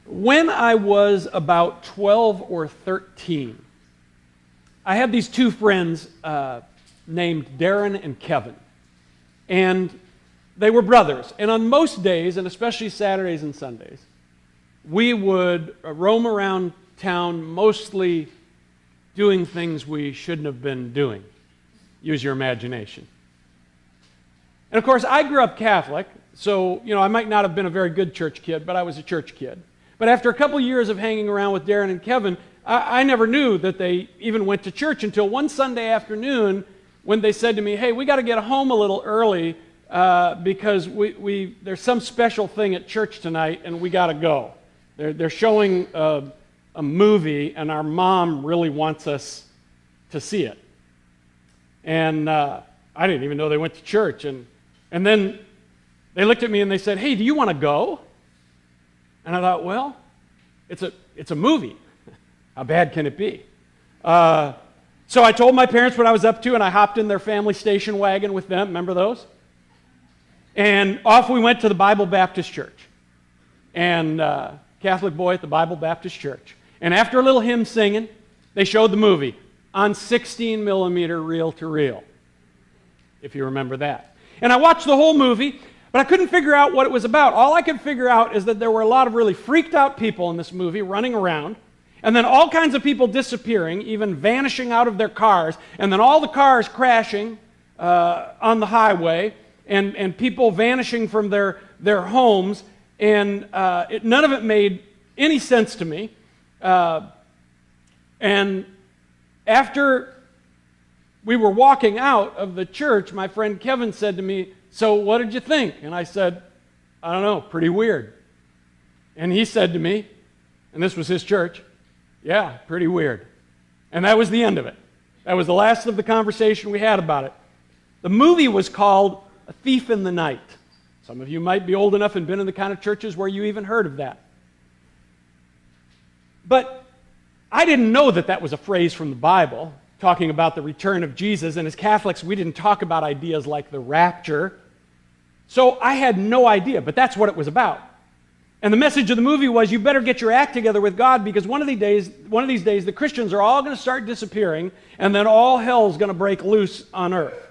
When I was about 12 or 13, I had these two friends named Darren and Kevin. And they were brothers. And on most days, and especially Saturdays and Sundays, we would roam around town mostly doing things we shouldn't have been doing. Use your imagination. And of course, I grew up Catholic, so I might not have been a very good church kid, but I was a church kid. But after a couple years of hanging around with Darren and Kevin, I never knew that they even went to church until one Sunday afternoon when they said to me, "Hey, we got to get home a little early because there's some special thing at church tonight and we got to go. They're showing a movie and our mom really wants us to see it." And I didn't even know they went to church. And then they looked at me and they said, "Hey, do you want to go?" And I thought, well, it's a movie. How bad can it be? So I told my parents what I was up to, and I hopped in their family station wagon with them. Remember those? And off we went to the Bible Baptist Church. And Catholic boy at the Bible Baptist Church. And after a little hymn singing, they showed the movie on 16 millimeter reel-to-reel, if you remember that. And I watched the whole movie, but I couldn't figure out what it was about. All I could figure out is that there were a lot of really freaked out people in this movie running around, and then all kinds of people disappearing, even vanishing out of their cars, and then all the cars crashing on the highway, and people vanishing from their homes, and none of it made any sense to me. And after we were walking out of the church, my friend Kevin said to me, "So what did you think?" And I said, "I don't know, pretty weird." And he said to me, and this was his church, "Yeah, pretty weird." And that was the end of it. That was the last of the conversation we had about it. The movie was called A Thief in the Night. Some of you might be old enough and been in the kind of churches where you even heard of that. But I didn't know that that was a phrase from the Bible, talking about the return of Jesus. And as Catholics, we didn't talk about ideas like the rapture. So I had no idea, but that's what it was about. And the message of the movie was, you better get your act together with God, because one of these days the Christians are all going to start disappearing, and then all hell's going to break loose on earth.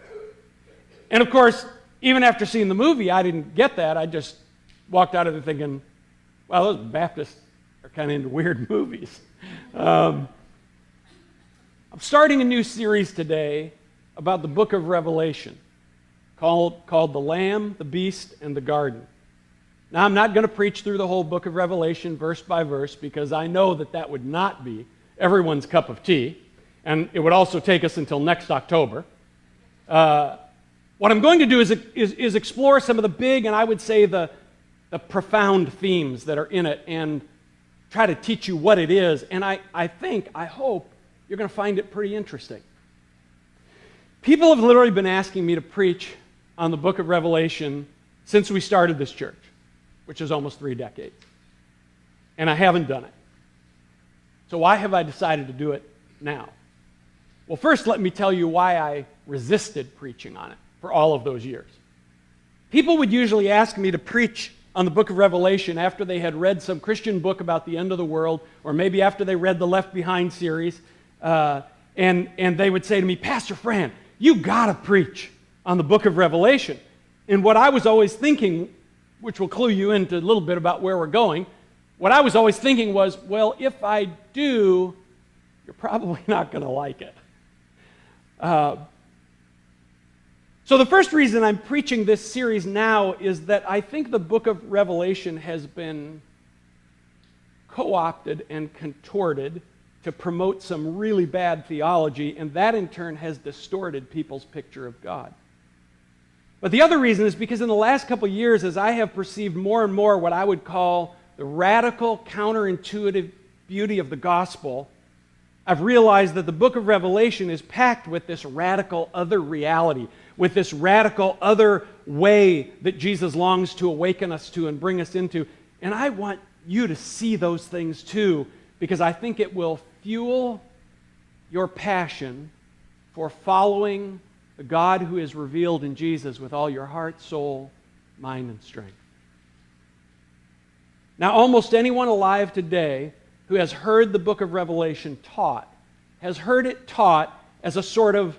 And of course, even after seeing the movie, I didn't get that. I just walked out of it thinking, well, those Baptists are kind of into weird movies. I'm starting a new series today about the book of Revelation called The Lamb, the Beast, and the Garden. Now, I'm not going to preach through the whole book of Revelation verse by verse, because I know that would not be everyone's cup of tea, and it would also take us until next October. What I'm going to do is explore some of the big, and I would say the profound themes that are in it, and try to teach you what it is. And I hope you're going to find it pretty interesting. People have literally been asking me to preach on the book of Revelation since we started this church, which is almost 3 decades. And I haven't done it. So why have I decided to do it now? Well, first let me tell you why I resisted preaching on it for all of those years. People would usually ask me to preach on the book of Revelation after they had read some Christian book about the end of the world, or maybe after they read the Left Behind series, and they would say to me, "Pastor Fran, you got to preach on the book of Revelation." And what I was always thinking, which will clue you into a little bit about where we're going, what I was always thinking was, well, if I do, you're probably not going to like it. So the first reason I'm preaching this series now is that I think the book of Revelation has been co-opted and contorted to promote some really bad theology, and that in turn has distorted people's picture of God. But the other reason is because in the last couple of years, as I have perceived more and more what I would call the radical, counterintuitive beauty of the gospel, I've realized that the book of Revelation is packed with this radical other reality, with this radical other way that Jesus longs to awaken us to and bring us into. And I want you to see those things too, because I think it will fuel your passion for following the God who is revealed in Jesus with all your heart, soul, mind, and strength. Now, almost anyone alive today who has heard the book of Revelation taught has heard it taught as a sort of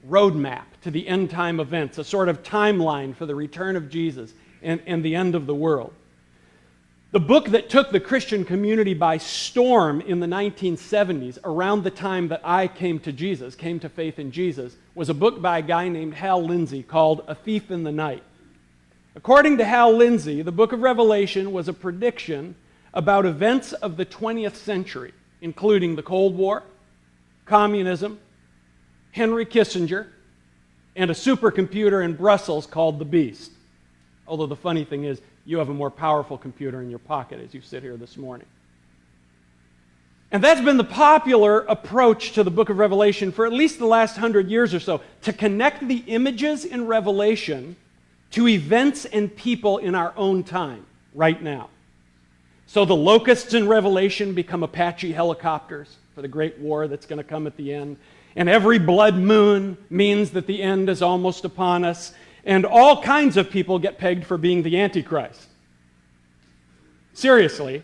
roadmap to the end time events, a sort of timeline for the return of Jesus and the end of the world. The book that took the Christian community by storm in the 1970s, around the time that I came to faith in Jesus, was a book by a guy named Hal Lindsey called A Thief in the Night. According to Hal Lindsey, the book of Revelation was a prediction about events of the 20th century, including the Cold War, communism, Henry Kissinger, and a supercomputer in Brussels called the Beast. Although the funny thing is, you have a more powerful computer in your pocket as you sit here this morning. And that's been the popular approach to the book of Revelation for at least the last 100 years or so, to connect the images in Revelation to events and people in our own time, right now. So the locusts in Revelation become Apache helicopters for the great war that's going to come at the end. And every blood moon means that the end is almost upon us. And all kinds of people get pegged for being the Antichrist. Seriously,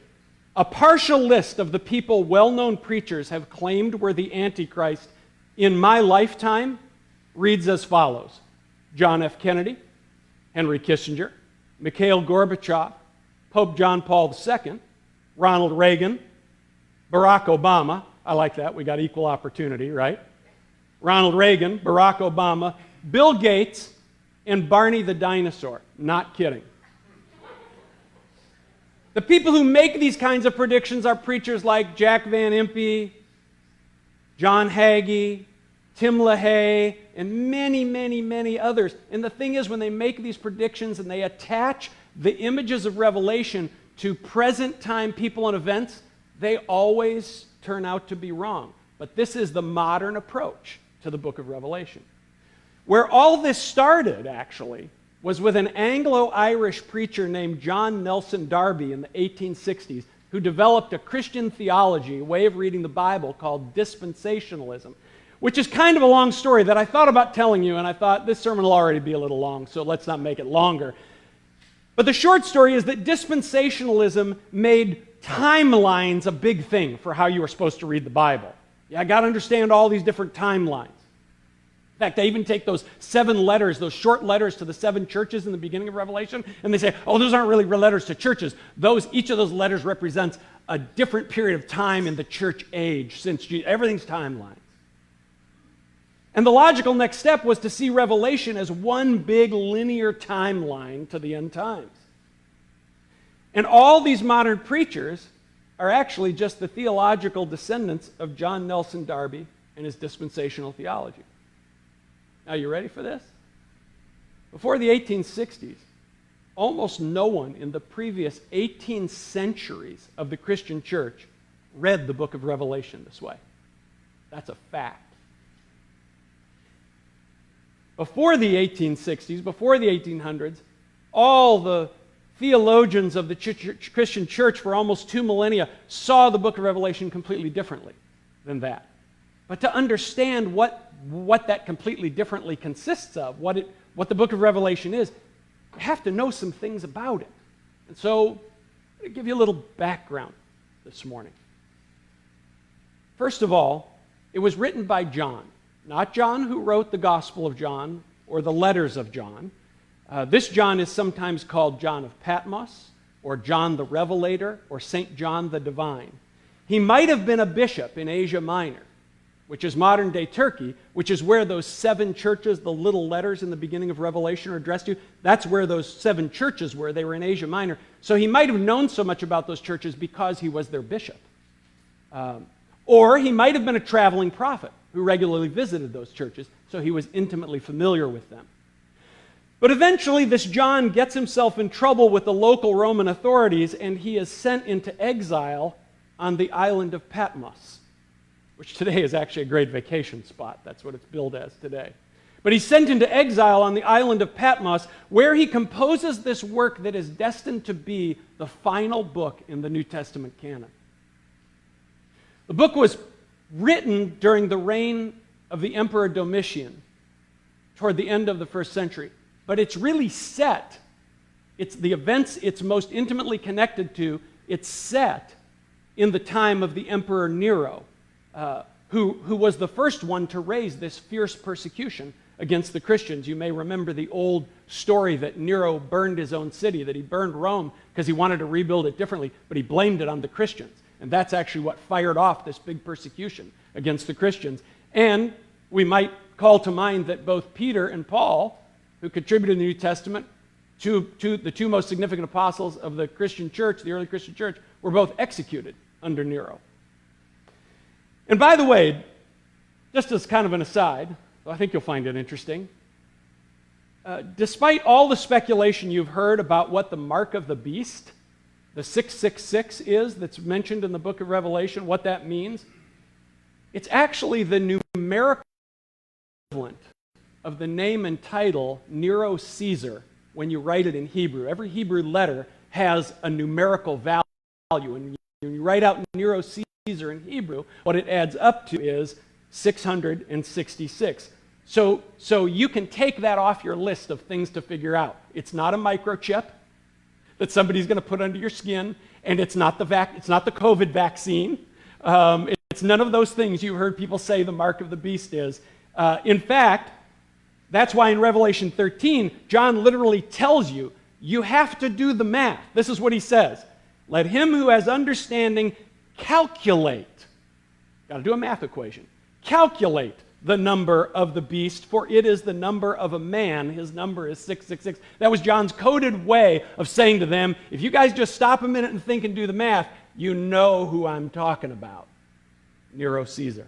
a partial list of the people well-known preachers have claimed were the Antichrist in my lifetime reads as follows: John F. Kennedy, Henry Kissinger, Mikhail Gorbachev, Pope John Paul II, Ronald Reagan, Barack Obama. I like that. We got equal opportunity, right? Ronald Reagan, Barack Obama, Bill Gates, and Barney the dinosaur. Not kidding. The people who make these kinds of predictions are preachers like Jack Van Impe, John Hagee, Tim LaHaye, and many, many, many others. And the thing is, when they make these predictions and they attach the images of Revelation to present time people and events, they always turn out to be wrong. But this is the modern approach to the book of Revelation. Where all this started, actually, was with an Anglo-Irish preacher named John Nelson Darby in the 1860s, who developed a Christian theology, a way of reading the Bible called dispensationalism, which is kind of a long story that I thought about telling you, and I thought this sermon will already be a little long, so let's not make it longer. But the short story is that dispensationalism made timelines a big thing for how you were supposed to read the Bible. I got to understand all these different timelines. In fact, they even take those 7 letters, those short letters to the 7 churches in the beginning of Revelation, and they say, oh, those aren't really letters to churches. Each of those letters represents a different period of time in the church age, since everything's timelines. And the logical next step was to see Revelation as one big linear timeline to the end times. And all these modern preachers are actually just the theological descendants of John Nelson Darby and his dispensational theology. Now, you ready for this? Before the 1860s, almost no one in the previous 18 centuries of the Christian church read the book of Revelation this way. That's a fact. Before the 1860s, before the 1800s, all the theologians of the Christian church for almost 2 millennia saw the book of Revelation completely differently than that. But to understand what that completely differently consists of, what the book of Revelation is, you have to know some things about it. And so, I'm going to give you a little background this morning. First of all, it was written by John. Not John who wrote the Gospel of John or the letters of John. This John is sometimes called John of Patmos, or John the Revelator, or St. John the Divine. He might have been a bishop in Asia Minor, which is modern-day Turkey, which is where those 7 churches, the little letters in the beginning of Revelation are addressed to. That's where those 7 churches were. They were in Asia Minor. So he might have known so much about those churches because he was their bishop. Or he might have been a traveling prophet who regularly visited those churches, so he was intimately familiar with them. But eventually, this John gets himself in trouble with the local Roman authorities, and he is sent into exile on the island of Patmos, which today is actually a great vacation spot. That's what it's billed as today. But he's sent into exile on the island of Patmos, where he composes this work that is destined to be the final book in the New Testament canon. The book was written during the reign of the Emperor Domitian, toward the end of the 1st century. But it's really set it's the events it's most intimately connected to. It's set in the time of the Emperor Nero, who was the first one to raise this fierce persecution against the Christians. You may remember the old story that Nero burned his own city, that he burned Rome because he wanted to rebuild it differently, but he blamed it on the Christians. And that's actually what fired off this big persecution against the Christians. And we might call to mind that both Peter and Paul, who contributed the New Testament, the two most significant apostles of the Christian church, the early Christian church, were both executed under Nero. And by the way, just as kind of an aside, I think you'll find it interesting, despite all the speculation you've heard about what the mark of the beast, the 666 is that's mentioned in the book of Revelation, what that means, it's actually the numerical equivalent of the name and title Nero Caesar when you write it in Hebrew. Every Hebrew letter has a numerical value, and when you write out Nero Caesar in Hebrew, what it adds up to is 666. So you can take that off your list of things to figure out. It's not a microchip that somebody's going to put under your skin, and it's not the COVID vaccine. It's none of those things you heard people say the mark of the beast is. In fact, that's why in Revelation 13, John literally tells you, you have to do the math. This is what he says. Let him who has understanding calculate. Got to do a math equation. Calculate the number of the beast, for it is the number of a man. His number is 666. That was John's coded way of saying to them, if you guys just stop a minute and think and do the math, you know who I'm talking about. Nero Caesar.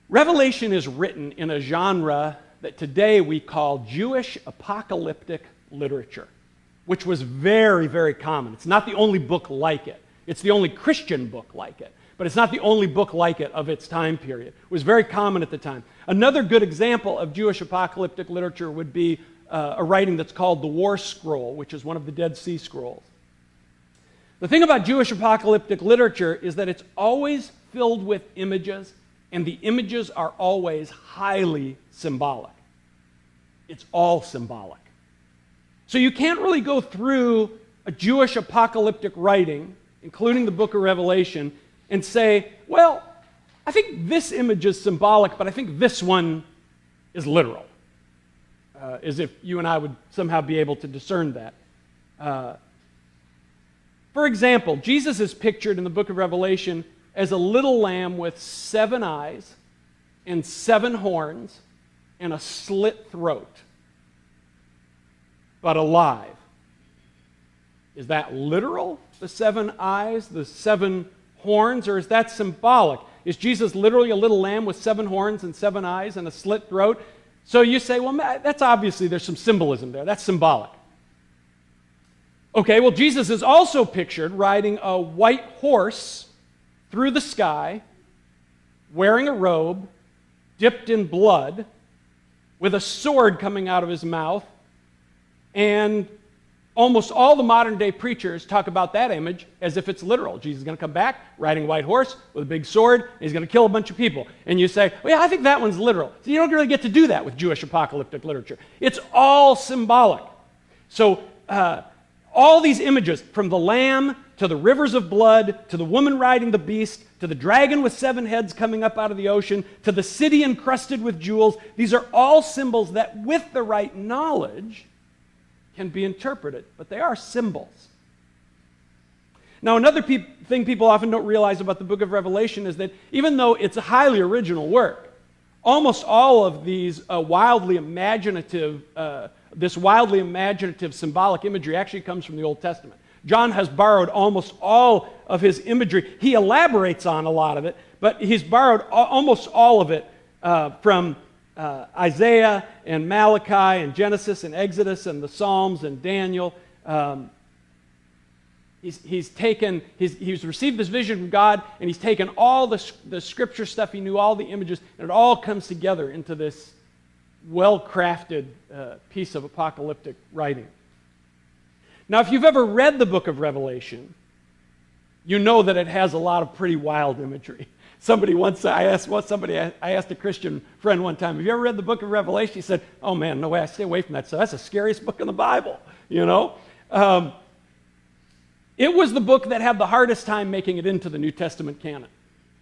Revelation is written in a genre that today we call Jewish apocalyptic literature, which was very, very common. It's not the only book like it. It's the only Christian book like it. But it's not the only book like it of its time period. It was very common at the time. Another good example of Jewish apocalyptic literature would be a writing that's called the War Scroll, which is one of the Dead Sea Scrolls. The thing about Jewish apocalyptic literature is that it's always filled with images, and the images are always highly symbolic. It's all symbolic. So you can't really go through a Jewish apocalyptic writing, including the book of Revelation, and say, well, I think this image is symbolic, but I think this one is literal. As if you and I would somehow be able to discern that. For example, Jesus is pictured in the book of Revelation as a little lamb with 7 eyes and 7 horns and a slit throat, but alive. Is that literal, the 7 eyes, the 7 horns, or is that symbolic? Is Jesus literally a little lamb with 7 horns and 7 eyes and a slit throat? So you say, well, that's obviously, there's some symbolism there. That's symbolic. Okay, well, Jesus is also pictured riding a white horse through the sky, wearing a robe, dipped in blood, with a sword coming out of his mouth, and almost all the modern day preachers talk about that image as if it's literal. Jesus is going to come back riding a white horse with a big sword, and he's going to kill a bunch of people. And you say, well, yeah, I think that one's literal. So you don't really get to do that with Jewish apocalyptic literature. It's all symbolic. So all these images, from the lamb to the rivers of blood, to the woman riding the beast, to the dragon with 7 heads coming up out of the ocean, to the city encrusted with jewels, these are all symbols that, with the right knowledge, can be interpreted, but they are symbols. Now, another thing people often don't realize about the book of Revelation is that even though it's a highly original work, almost all of these wildly imaginative symbolic imagery actually comes from the Old Testament. John has borrowed almost all of his imagery. He elaborates on a lot of it, but he's borrowed almost all of it from Isaiah and Malachi and Genesis and Exodus and the Psalms and Daniel. He's received this vision from God, and he's taken all the scripture stuff he knew, all the images, and it all comes together into this well-crafted piece of apocalyptic writing. Now, if you've ever read the book of Revelation, you know that it has a lot of pretty wild imagery. I asked a Christian friend one time, have you ever read the book of Revelation? He said, oh man, no way, I stay away from that. So that's the scariest book in the Bible, you know? It was the book that had the hardest time making it into the New Testament canon.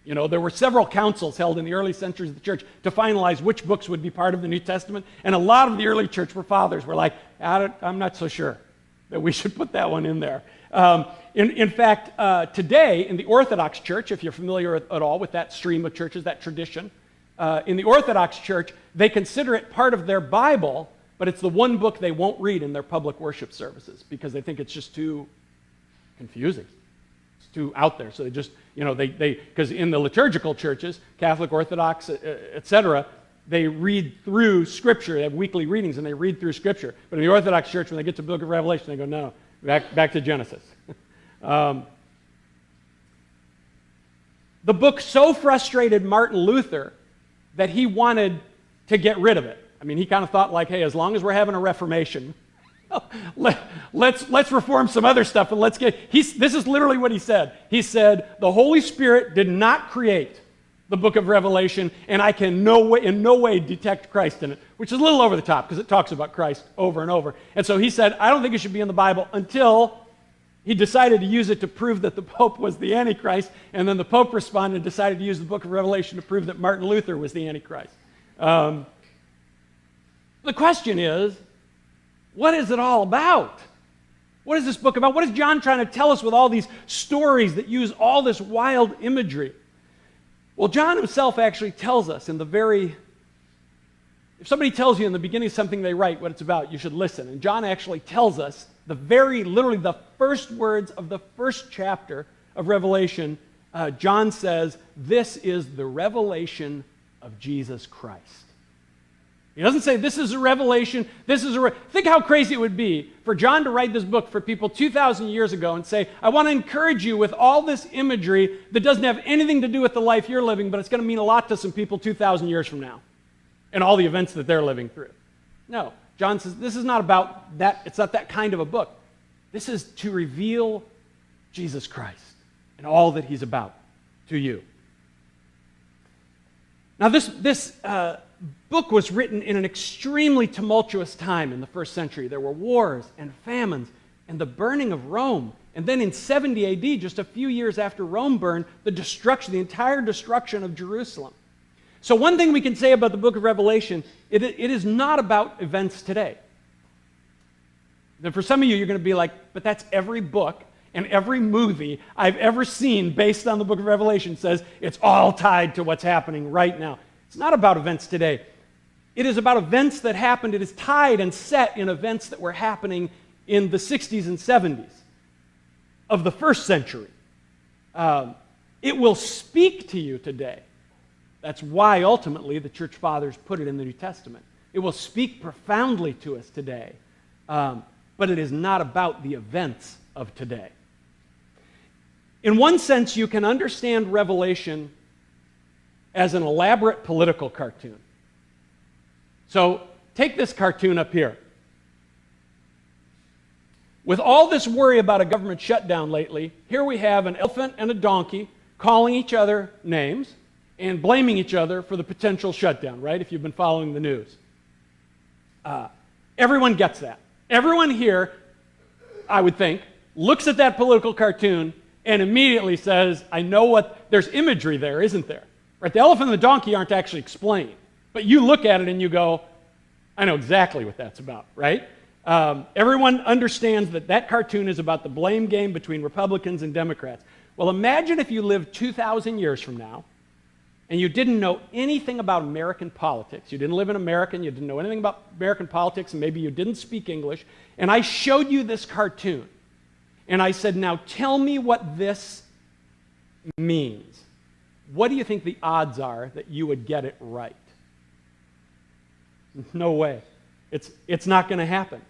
You know, there were several councils held in the early centuries of the church to finalize which books would be part of the New Testament, and a lot of the early church fathers were like, I'm not so sure that we should put that one in there. In fact, today in the Orthodox Church, if you're familiar at all with that stream of churches, that tradition, in the Orthodox Church, they consider it part of their Bible, but it's the one book they won't read in their public worship services because they think it's just too confusing. It's too out there. So they just, you know, because in the liturgical churches, Catholic, Orthodox, etc., they read through Scripture. They have weekly readings and they read through Scripture. But in the Orthodox Church, when they get to the book of Revelation, they go, no, back to Genesis. The book so frustrated Martin Luther that he wanted to get rid of it. I mean, he kind of thought like, hey, as long as we're having a Reformation, let's reform some other stuff and this is literally what he said. He said, the Holy Spirit did not create the book of Revelation, and I can in no way detect Christ in it, which is a little over the top because it talks about Christ over and over. And so he said, I don't think it should be in the Bible until he decided to use it to prove that the Pope was the Antichrist, and then the Pope responded and decided to use the book of Revelation to prove that Martin Luther was the Antichrist. The question is, what is it all about? What is this book about? What is John trying to tell us with all these stories that use all this wild imagery? Well, John himself actually tells us if somebody tells you in the beginning of something they write what it's about, you should listen. And John actually tells us literally the first words of the first chapter of Revelation. John says, this is the revelation of Jesus Christ. He doesn't say this is a revelation, think how crazy it would be for John to write this book for people 2,000 years ago and say, I want to encourage you with all this imagery that doesn't have anything to do with the life you're living, but it's going to mean a lot to some people 2,000 years from now and all the events that they're living through. No, John says this is not about that, it's not that kind of a book. This is to reveal Jesus Christ and all that he's about to you. Now this book was written in an extremely tumultuous time in the first century. There were wars and famines and the burning of Rome. And then in 70 AD, just a few years after Rome burned, the entire destruction of Jerusalem. So one thing we can say about the book of Revelation, it is not about events today. Then for some of you, you're going to be like, but that's every book and every movie I've ever seen based on the book of Revelation says it's all tied to what's happening right now. It's not about events today. It is about events that happened. It is tied and set in events that were happening in the 60s and 70s of the first century. It will speak to you today. That's why ultimately the church fathers put it in the New Testament. It will speak profoundly to us today, but it is not about the events of today. In one sense, you can understand Revelation as an elaborate political cartoon. So take this cartoon up here. With all this worry about a government shutdown lately, here we have an elephant and a donkey calling each other names and blaming each other for the potential shutdown, right? If you've been following the news. Everyone gets that. Everyone here, I would think, looks at that political cartoon and immediately says, I know there's imagery there, isn't there? Right? The elephant and the donkey aren't actually explained. But you look at it and you go, I know exactly what that's about, right? Everyone understands that cartoon is about the blame game between Republicans and Democrats. Well, imagine if you lived 2,000 years from now and you didn't know anything about American politics. You didn't live in America, you didn't know anything about American politics, and maybe you didn't speak English, and I showed you this cartoon. And I said, now tell me what this means. What do you think the odds are that you would get it right? No way. It's not going to happen.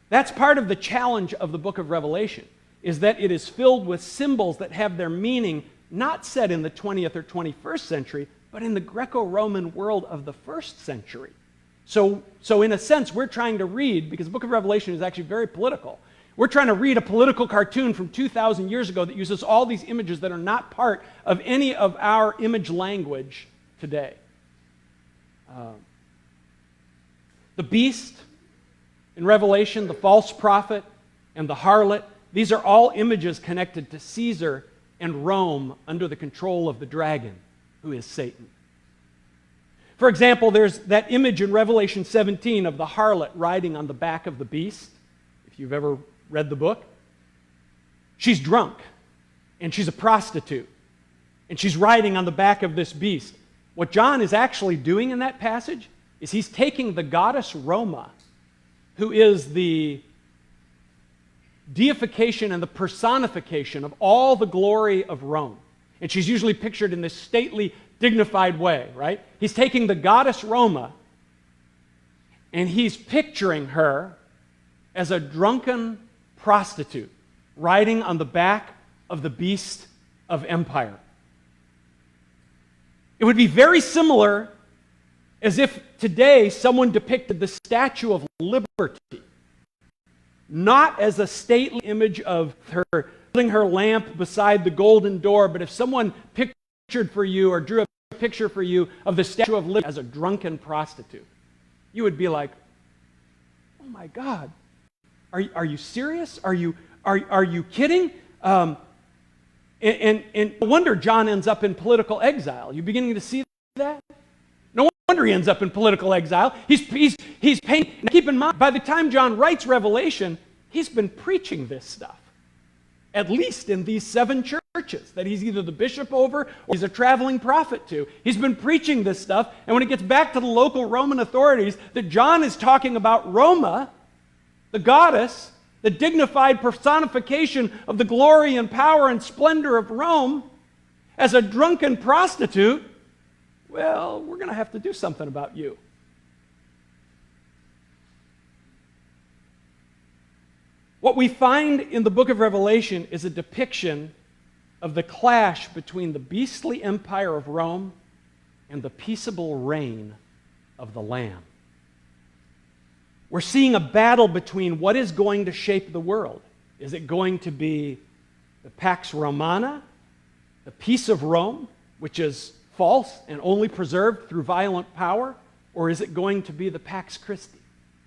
That's part of the challenge of the book of Revelation, is that it is filled with symbols that have their meaning not set in the 20th or 21st century, but in the Greco-Roman world of the first century. So in a sense, we're trying to read, because the book of Revelation is actually very political, We're trying to read a political cartoon from 2,000 years ago that uses all these images that are not part of any of our image language today. The beast in Revelation, the false prophet, and the harlot, these are all images connected to Caesar and Rome under the control of the dragon, who is Satan. For example, there's that image in Revelation 17 of the harlot riding on the back of the beast, if you've ever read the book. She's drunk, and she's a prostitute, and she's riding on the back of this beast. What John is actually doing in that passage is he's taking the goddess Roma, who is the deification and the personification of all the glory of Rome. And she's usually pictured in this stately, dignified way, right? He's taking the goddess Roma and he's picturing her as a drunken prostitute riding on the back of the beast of empire. It would be very similar as if today someone depicted the Statue of Liberty not as a stately image of her holding her lamp beside the golden door, but if someone pictured for you or drew a picture for you of the Statue of Liberty as a drunken prostitute, you would be like, oh my God, are you serious? Are you kidding? And no wonder John ends up in political exile. You beginning to see that? No wonder he ends up in political exile. He's paying. Now keep in mind, by the time John writes Revelation, he's been preaching this stuff, at least in these 7 churches that he's either the bishop over or he's a traveling prophet to. He's been preaching this stuff, and when it gets back to the local Roman authorities, that John is talking about Roma, the goddess, the dignified personification of the glory and power and splendor of Rome, as a drunken prostitute, well, we're going to have to do something about you. What we find in the book of Revelation is a depiction of the clash between the beastly empire of Rome and the peaceable reign of the Lamb. We're seeing a battle between what is going to shape the world. Is it going to be the Pax Romana, the peace of Rome, which is false and only preserved through violent power, or is it going to be the Pax Christi,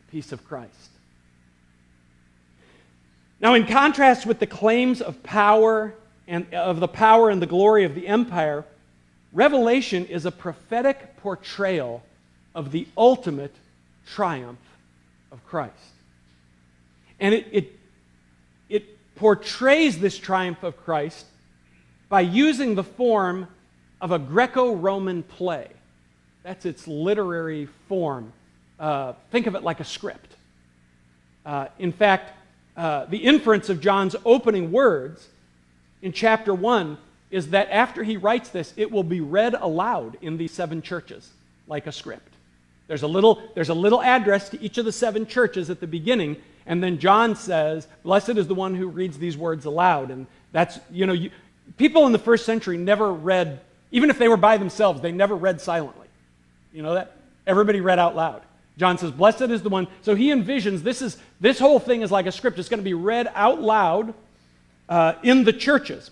the peace of Christ? Now, in contrast with the claims of power and of the power and the glory of the empire, Revelation is a prophetic portrayal of the ultimate triumph of Christ. And it portrays this triumph of Christ by using the form of a Greco-Roman play. That's its literary form. Think of it like a script. In fact, the inference of John's opening words in chapter 1 is that after he writes this, it will be read aloud in these 7 churches like a script. There's a little address to each of the 7 churches at the beginning, and then John says, "Blessed is the one who reads these words aloud." And that's, people in the first century never read, even if they were by themselves, they never read silently. You know that? Everybody read out loud. John says, "Blessed is the one." So he envisions this whole thing is like a script. It's going to be read out loud in the churches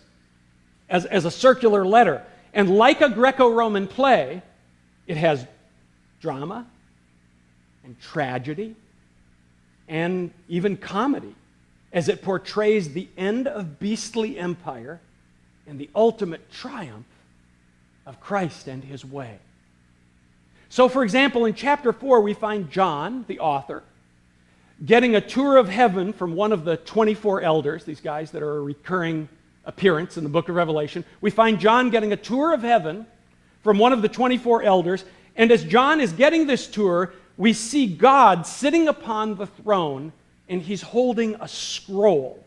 as a circular letter. And like a Greco-Roman play, it has drama and tragedy and even comedy as it portrays the end of beastly empire and the ultimate triumph of Christ and his way. So, for example, in chapter 4, we find John, the author, getting a tour of heaven from one of the 24 elders, these guys that are a recurring appearance in the book of Revelation. We find John getting a tour of heaven from one of the 24 elders, and as John is getting this tour, we see God sitting upon the throne, and he's holding a scroll.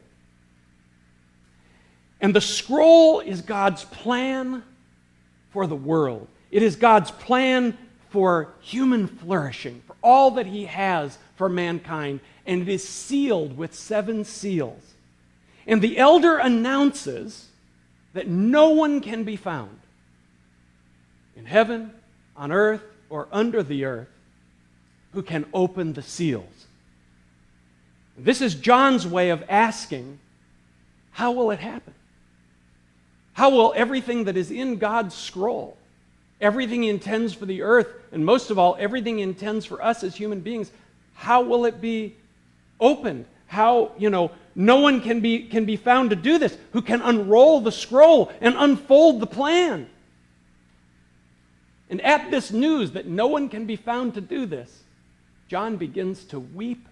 And the scroll is God's plan for the world. It is God's plan for human flourishing, for all that he has for mankind, and it is sealed with 7 seals. And the elder announces that no one can be found in heaven, on earth, or under the earth who can open the seals. This is John's way of asking, how will it happen? How will everything that is in God's scroll, everything He intends for the earth, and most of all, everything He intends for us as human beings, how will it be opened? How, no one can be found to do this who can unroll the scroll and unfold the plan. And at this news that no one can be found to do this, John begins to weep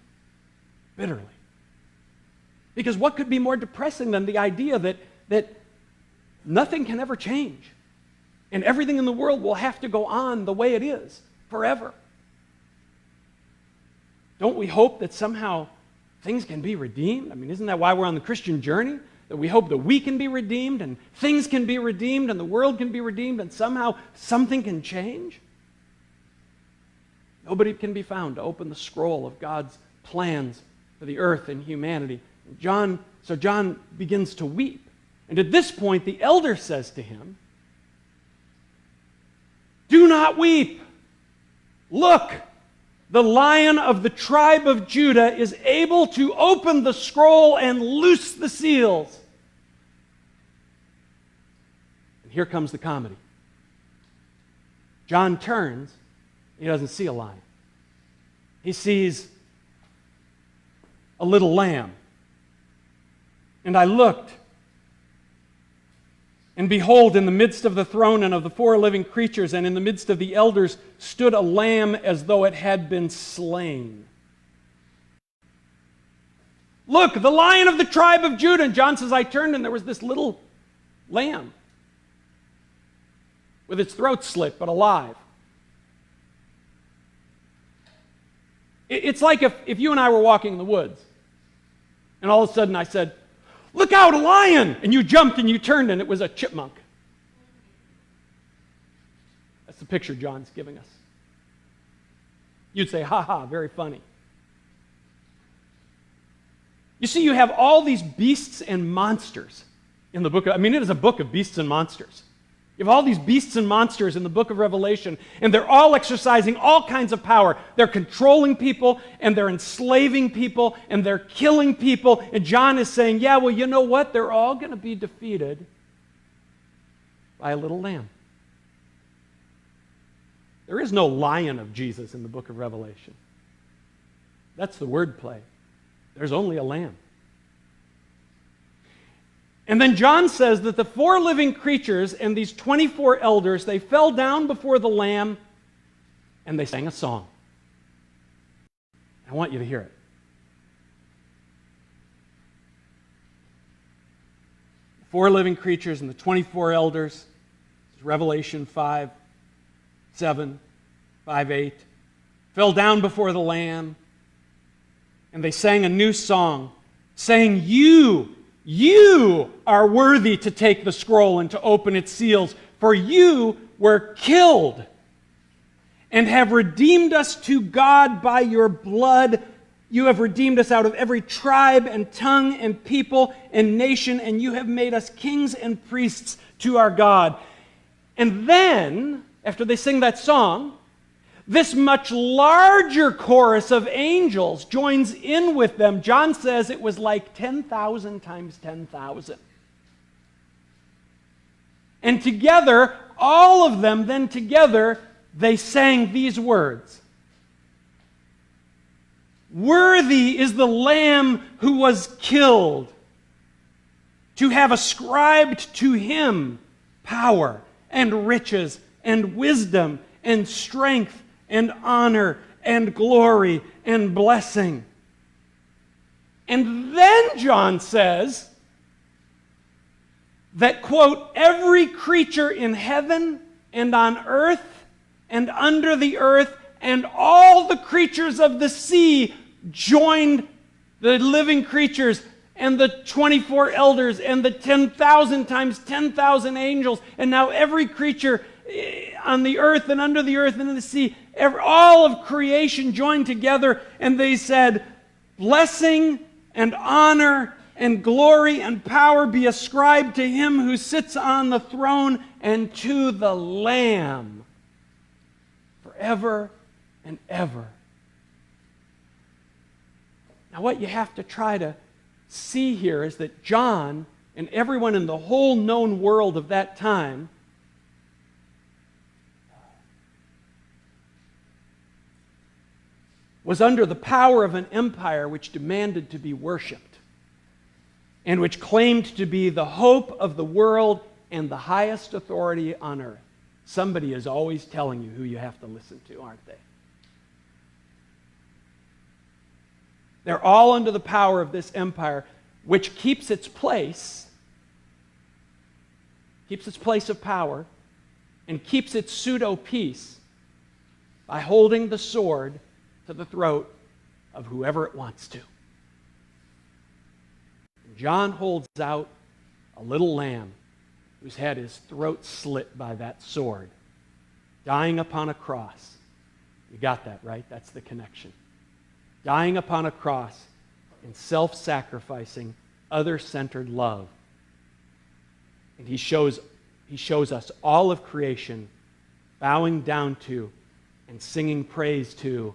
bitterly. Because what could be more depressing than the idea that nothing can ever change and everything in the world will have to go on the way it is forever? Don't we hope that somehow things can be redeemed? I mean, isn't that why we're on the Christian journey? That we hope that we can be redeemed and things can be redeemed and the world can be redeemed and somehow something can change? Nobody can be found to open the scroll of God's plans for the earth and humanity. So John begins to weep. And at this point, the elder says to him, "Do not weep. Look, the Lion of the tribe of Judah is able to open the scroll and loose the seals." And here comes the comedy. John turns, he doesn't see a lion. He sees a little lamb. "And I looked, and behold, in the midst of the throne and of the four living creatures and in the midst of the elders stood a lamb as though it had been slain." Look, the Lion of the tribe of Judah. And John says, I turned and there was this little lamb with its throat slit but alive. It's like if you and I were walking in the woods and all of a sudden I said, "Look out, a lion!" And you jumped and you turned and it was a chipmunk. That's the picture John's giving us. You'd say, "Ha ha, very funny." You see, you have all these beasts and monsters in the book of, it is a book of beasts and monsters. You have all these beasts and monsters in the book of Revelation, and they're all exercising all kinds of power. They're controlling people, and they're enslaving people, and they're killing people. And John is saying, yeah, well, you know what? They're all going to be defeated by a little lamb. There is no lion of Jesus in the book of Revelation. That's the wordplay. There's only a lamb. And then John says that the four living creatures and these 24 elders, they fell down before the Lamb and they sang a song. I want you to hear it. The four living creatures and the 24 elders, Revelation 5:7, 5:8, fell down before the Lamb and they sang a new song, saying, You are worthy to take the scroll and to open its seals, for you were killed and have redeemed us to God by your blood. You have redeemed us out of every tribe and tongue and people and nation, and you have made us kings and priests to our God. And then, after they sing that song, this much larger chorus of angels joins in with them. John says it was like 10,000 times 10,000. And together, all of them, then together, they sang these words. Worthy is the Lamb who was killed to have ascribed to him power and riches and wisdom and strength and honor and glory and blessing. And then John says that, quote, every creature in heaven and on earth and under the earth and all the creatures of the sea joined the living creatures and the 24 elders and the 10,000 times 10,000 angels, and now every creature on the earth and under the earth and in the sea, all of creation joined together, and they said, blessing and honor and glory and power be ascribed to him who sits on the throne and to the Lamb forever and ever. Now, what you have to try to see here is that John and everyone in the whole known world of that time was under the power of an empire which demanded to be worshipped and which claimed to be the hope of the world and the highest authority on earth. Somebody is always telling you who you have to listen to, aren't they? They're all under the power of this empire, which keeps its place of power, and keeps its pseudo-peace by holding the sword to the throat of whoever it wants to. John holds out a little lamb who's had his throat slit by that sword, dying upon a cross. You got that, right? That's the connection. Dying upon a cross in self-sacrificing, other-centered love. And he shows us all of creation bowing down to and singing praise to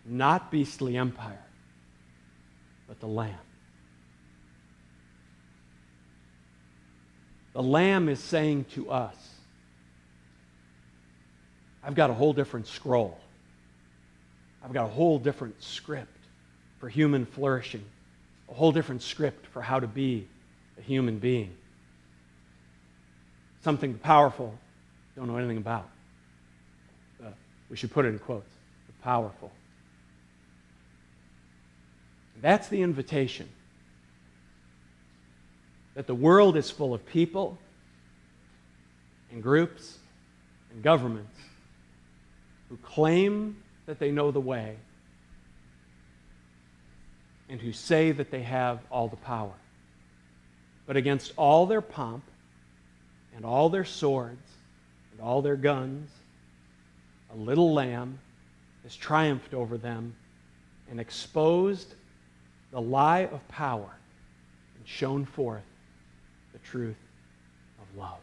not beastly empire, but the Lamb. The Lamb is saying to us, I've got a whole different scroll. I've got a whole different script for human flourishing, a whole different script for how to be a human being. Something the powerful don't know anything about. We should put it in quotes. The powerful. That's the invitation. That the world is full of people and groups and governments who claim that they know the way and who say that they have all the power. But against all their pomp and all their swords and all their guns, a little lamb has triumphed over them and exposed the lie of power and shown forth the truth of love.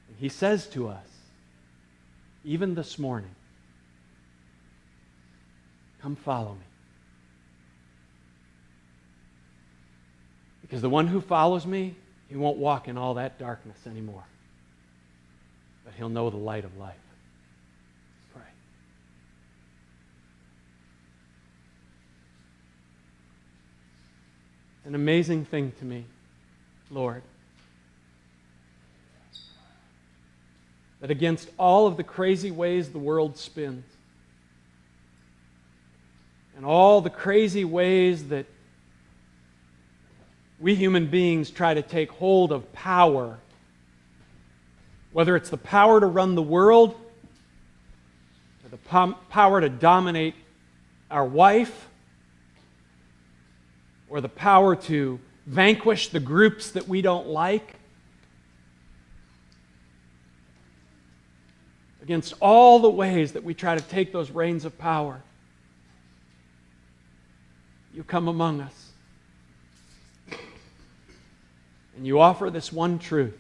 And he says to us, even this morning, come follow me. Because the one who follows me, he won't walk in all that darkness anymore. But he'll know the light of life. Let's pray. An amazing thing to me, Lord, that against all of the crazy ways the world spins, and all the crazy ways that we human beings try to take hold of power, whether it's the power to run the world, or the power to dominate our wife, or the power to vanquish the groups that we don't like, against all the ways that we try to take those reins of power, you come among us. And you offer this one truth,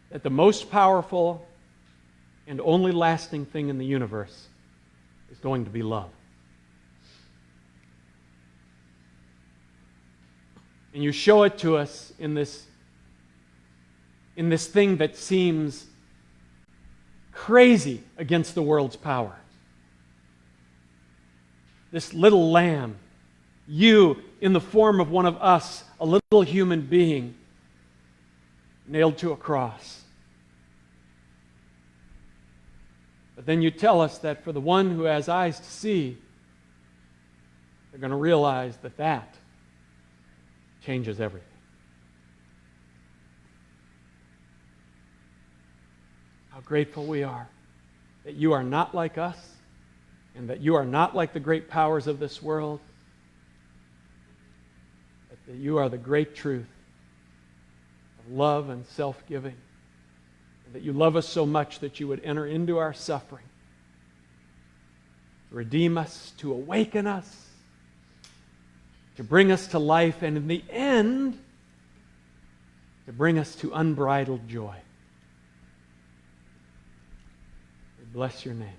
that the most powerful and only lasting thing in the universe is going to be love. And you show it to us in this thing that seems crazy against the world's power. This little lamb, you in the form of one of us, a little human being, nailed to a cross. But then you tell us that for the one who has eyes to see, they're going to realize that that changes everything. How grateful we are that you are not like us and that you are not like the great powers of this world, but that you are the great truth of love and self-giving, and that you love us so much that you would enter into our suffering, to redeem us, to awaken us, to bring us to life, and in the end, to bring us to unbridled joy. We bless your name.